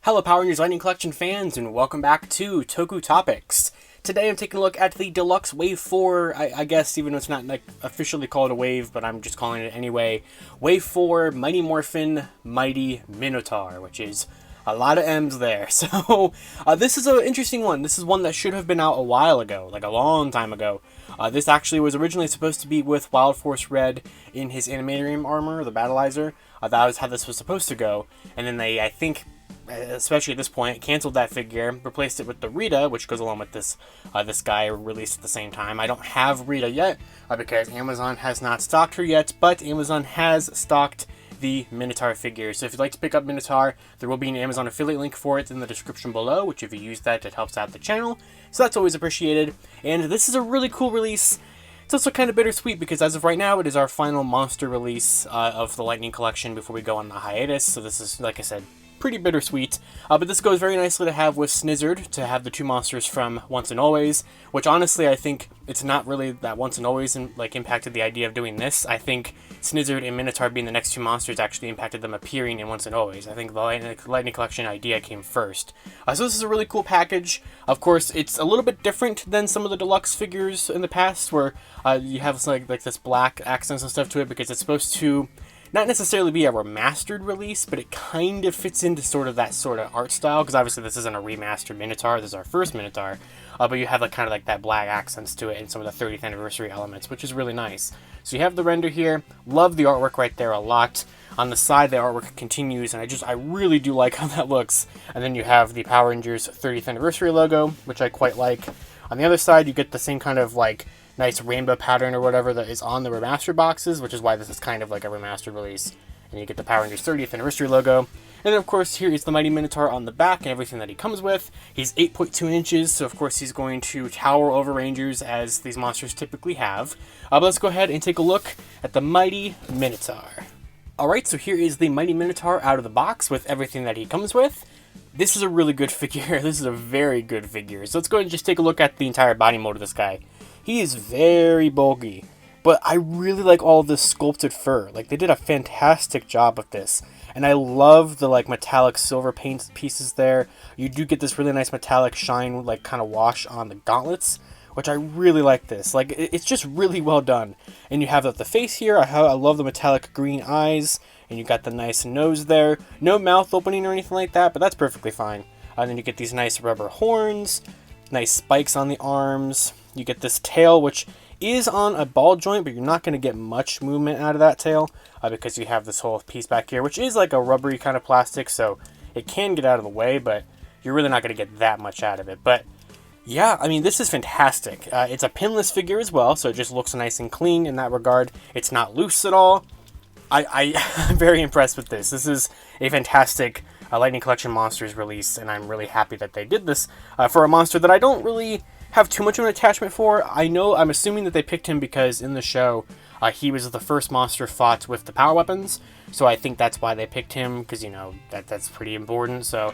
Hello Power Rangers Lightning Collection fans, and welcome back to Toku Topics. Today I'm taking a look at the Deluxe Wave 4, I guess, even though it's not like officially called a wave, but I'm just calling it anyway. Wave 4, Mighty Morphin, Mighty Minotaur, which is a lot of M's there. So, this is an interesting one. This is one that should have been out a while ago, like a long time ago. This actually was originally supposed to be with Wild Force Red in his Animatorium armor, the Battleizer. That was how this was supposed to go, and then they, I think, especially at this point, canceled that figure, replaced it with the Rita, which goes along with this this guy released at the same time. I don't have Rita yet, because Amazon has not stocked her yet, but Amazon has stocked the Minotaur figure. So if you'd like to pick up Minotaur, there will be an Amazon affiliate link for it in the description below, which if you use that, it helps out the channel. So that's always appreciated. And this is a really cool release. It's also kind of bittersweet because as of right now, it is our final monster release of the Lightning Collection before we go on the hiatus. So this is, like I said, pretty bittersweet, but this goes very nicely to have with Snizzard, to have the two monsters from Once and Always, which honestly I think it's not really that Once and Always impacted the idea of doing this. I think Snizzard and Minotaur being the next two monsters actually impacted them appearing in Once and Always. I think the Lightning Collection idea came first. So this is a really cool package. Of course, it's a little bit different than some of the deluxe figures in the past, where you have like this black accents and stuff to it, because it's supposed to not necessarily be a remastered release, but it kind of fits into sort of that sort of art style, because obviously this isn't a remastered Minotaur, this is our first Minotaur, but you have kind of like that black accents to it and some of the 30th anniversary elements, which is really nice. So you have the render here, love the artwork right there a lot. On the side, the artwork continues, and I really do like how that looks. And then you have the Power Rangers 30th anniversary logo, which I quite like. On the other side, you get the same kind of like nice rainbow pattern or whatever that is on the remastered boxes, which is why this is kind of like a remastered release. And you get the Power Rangers 30th anniversary logo. And then of course here is the Mighty Minotaur on the back and everything that he comes with. He's 8.2 inches, so of course he's going to tower over Rangers as these monsters typically have. But let's go ahead and take a look at the Mighty Minotaur. Alright, so here is the Mighty Minotaur out of the box with everything that he comes with. This is a really good figure. This is a very good figure. So let's go ahead and just take a look at the entire body mold of this guy. He is very bulky, but I really like all of this sculpted fur. Like, they did a fantastic job with this. And I love the, like, metallic silver paint pieces there. You do get this really nice metallic shine, like, kind of wash on the gauntlets, which I really like this. Like, it's just really well done. And you have the face here. I love the metallic green eyes. And you got the nice nose there. No mouth opening or anything like that, but that's perfectly fine. And then you get these nice rubber horns, nice spikes on the arms. You get this tail, which is on a ball joint, but you're not going to get much movement out of that tail because you have this whole piece back here, which is like a rubbery kind of plastic, so it can get out of the way, but you're really not going to get that much out of it. But yeah, I mean, this is fantastic. It's a pinless figure as well, so it just looks nice and clean in that regard. It's not loose at all. I'm very impressed with this. This is a fantastic Lightning Collection Monsters release, and I'm really happy that they did this for a monster that I don't really have too much of an attachment for. I'm assuming that they picked him because in the show he was the first monster fought with the power weapons, so I think that's why they picked him, because you know that's pretty important. So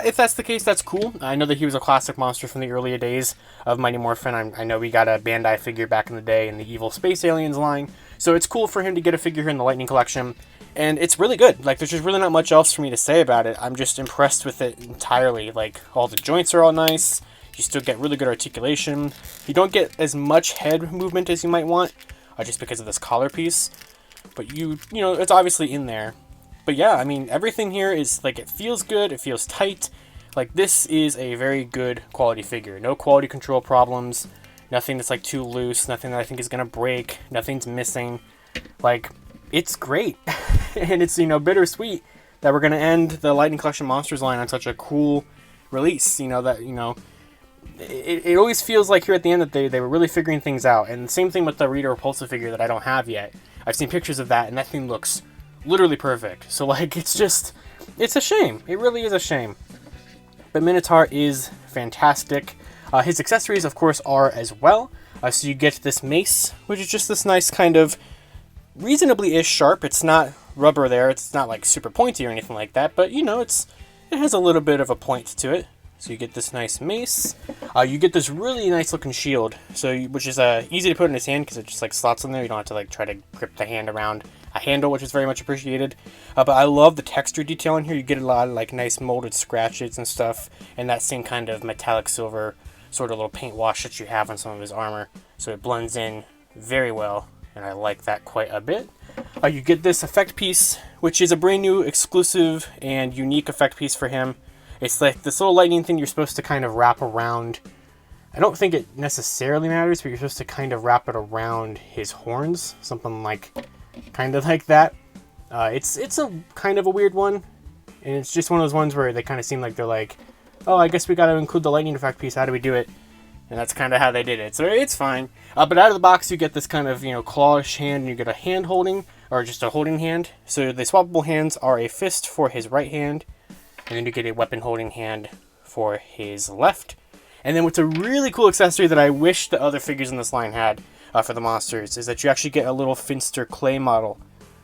if that's the case, that's cool. I know that he was a classic monster from the earlier days of Mighty Morphin. I know we got a Bandai figure back in the day in the Evil Space Aliens line, so it's cool for him to get a figure here in the Lightning Collection, and it's really good. Like, there's just really not much else for me to say about it. I'm just impressed with it entirely. Like, all the joints are all nice. You still get really good articulation. You don't get as much head movement as you might want, just because of this collar piece. But you know, it's obviously in there. But yeah, I mean, everything here is, like, it feels good, it feels tight. Like, this is a very good quality figure. No quality control problems, nothing that's, like, too loose, nothing that I think is going to break, nothing's missing. Like, it's great. And it's, you know, bittersweet that we're going to end the Lightning Collection Monsters line on such a cool release. You know, that, you know, it always feels like here at the end that they were really figuring things out. And the same thing with the Rita Repulsive figure that I don't have yet. I've seen pictures of that, and that thing looks literally perfect. So, like, it's a shame. It really is a shame. But Minotaur is fantastic. His accessories, of course, are as well. So you get this mace, which is just this nice kind of reasonably-ish sharp. It's not rubber there. It's not, like, super pointy or anything like that. But, you know, it has a little bit of a point to it. So you get this nice mace. You get this really nice looking shield, which is easy to put in his hand because it just like slots in there. You don't have to like try to grip the hand around a handle, which is very much appreciated. But I love the texture detail in here. You get a lot of like nice molded scratches and stuff, and that same kind of metallic silver sort of little paint wash that you have on some of his armor. So it blends in very well, and I like that quite a bit. You get this effect piece, which is a brand new exclusive and unique effect piece for him. It's like this little lightning thing you're supposed to kind of wrap around. I don't think it necessarily matters, but you're supposed to kind of wrap it around his horns. Something like, kind of like that. It's a kind of a weird one. And it's just one of those ones where they kind of seem like they're like, oh, I guess we got to include the lightning effect piece. How do we do it? And that's kind of how they did it. So it's fine. But out of the box, you get this kind of, clawish hand, and you get a hand holding, or just a holding hand. So the swappable hands are a fist for his right hand, and then you get a weapon holding hand for his left. And then what's a really cool accessory that I wish the other figures in this line had for the monsters is that you actually get a little Finster clay model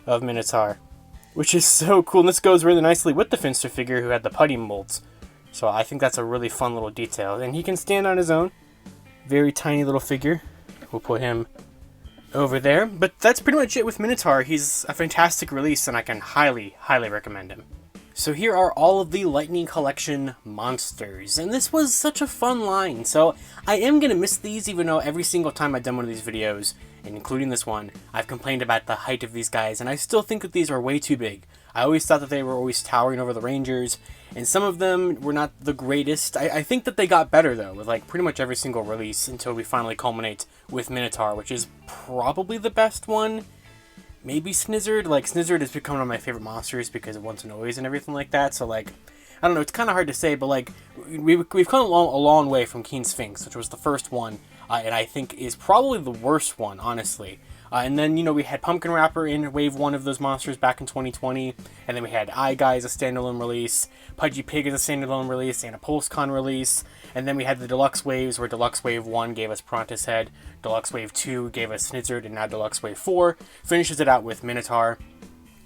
of Minotaur, which is so cool. And this goes really nicely with the Finster figure who had the putty molds. So I think that's a really fun little detail. And he can stand on his own. Very tiny little figure. We'll put him over there. But that's pretty much it with Minotaur. He's a fantastic release, and I can highly, highly recommend him. So here are all of the Lightning Collection monsters, and this was such a fun line. So I am going to miss these, even though every single time I've done one of these videos, and including this one, I've complained about the height of these guys, and I still think that these are way too big. I always thought that they were always towering over the Rangers, and some of them were not the greatest. I think that they got better, though, with like pretty much every single release until we finally culminate with Minotaur, which is probably the best one. Maybe Snizzard. Like, Snizzard has become one of my favorite monsters because of Once and Always and everything like that. So, like, I don't know, it's kind of hard to say, but, like, we've come a long way from Keen Sphinx, which was the first one, and I think is probably the worst one, honestly. And then, we had Pumpkin Wrapper in Wave 1 of those monsters back in 2020, and then we had Eye Guy as a standalone release, Pudgy Pig as a standalone release, and a PulseCon release, and then we had the Deluxe Waves, where Deluxe Wave 1 gave us Prontus Head, Deluxe Wave 2 gave us Snizzard, and now Deluxe Wave 4 finishes it out with Minotaur.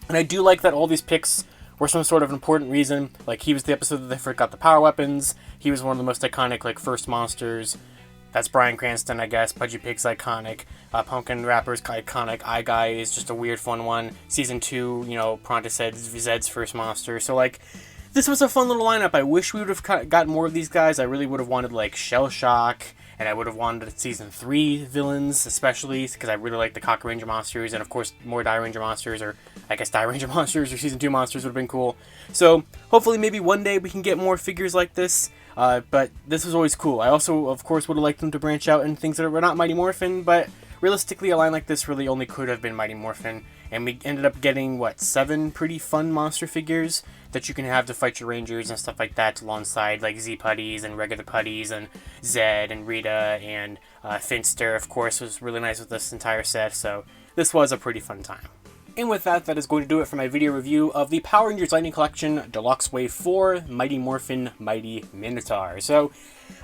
And I do like that all these picks were some sort of important reason. Like, he was the episode that they forgot the power weapons, he was one of the most iconic, like, first monsters. That's Bryan Cranston, I guess. Pudgy Pig's iconic. Pumpkin Wrapper's iconic. Eye Guy is just a weird, fun one. Season 2, Prontus Zed's first monster. So, like, this was a fun little lineup. I wish we would have gotten more of these guys. I really would have wanted, like, Shell Shock. And I would have wanted Season 3 villains, especially, because I really like the Cock Ranger monsters. And, of course, more Die Ranger monsters, or I guess Die Ranger monsters or Season 2 monsters would have been cool. So, hopefully, maybe one day we can get more figures like this. But this was always cool. I also, of course, would have liked them to branch out in things that were not Mighty Morphin, but realistically, a line like this really only could have been Mighty Morphin, and we ended up getting, 7 pretty fun monster figures that you can have to fight your Rangers and stuff like that, alongside, like, Z-Putties and regular Putties, and Zed and Rita, and Finster, of course, was really nice with this entire set, so this was a pretty fun time. And with that, that is going to do it for my video review of the Power Rangers Lightning Collection Deluxe Wave 4 Mighty Morphin Mighty Minotaur. So,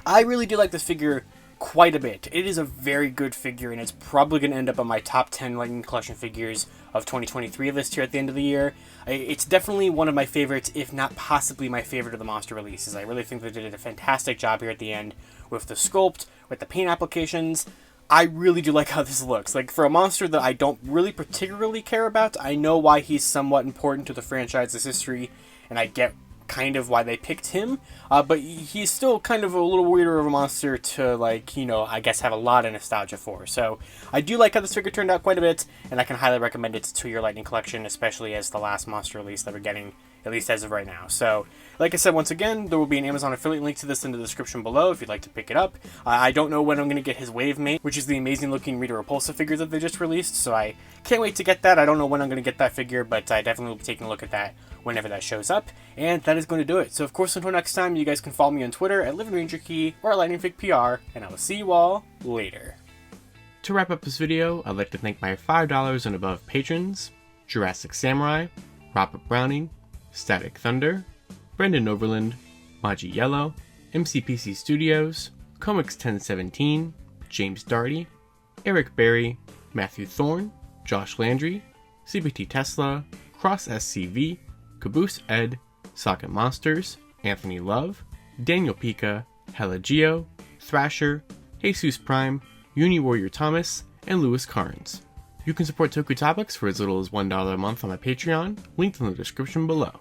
I really do like this figure quite a bit. It is a very good figure, and it's probably going to end up on my top 10 Lightning Collection figures of 2023 list here at the end of the year. It's definitely one of my favorites, if not possibly my favorite of the monster releases. I really think they did a fantastic job here at the end with the sculpt, with the paint applications. I really do like how this looks. Like, for a monster that I don't really particularly care about, I know why he's somewhat important to the franchise's history, and I get kind of why they picked him, but he's still kind of a little weirder of a monster to, like, I guess have a lot of nostalgia for. So, I do like how this figure turned out quite a bit, and I can highly recommend it to your Lightning Collection, especially as the last monster release that we're getting, at least as of right now. So, like I said, once again, there will be an Amazon affiliate link to this in the description below if you'd like to pick it up. I don't know when I'm going to get his Wave Mate, which is the amazing looking Rita Repulsa figure that they just released, so I can't wait to get that. I don't know when I'm going to get that figure, but I definitely will be taking a look at that whenever that shows up. And that is going to do it. So, of course, until next time, you guys can follow me on Twitter at LivingRangerKey or at LightningFigPR, and I will see you all later. To wrap up this video, I'd like to thank my $5 and above patrons: Jurassic Samurai, Robert Browning, Static Thunder, Brendan Overland, Maji Yellow, MCPC Studios, Comics 1017, James Darty, Eric Berry, Matthew Thorne, Josh Landry, CBT Tesla, Cross SCV, Caboose Ed, Socket Monsters, Anthony Love, Daniel Pika, Hella Geo, Thrasher, Jesus Prime, Uni Warrior Thomas, and Lewis Carnes. You can support Toku Topics for as little as $1 a month on my Patreon, linked in the description below.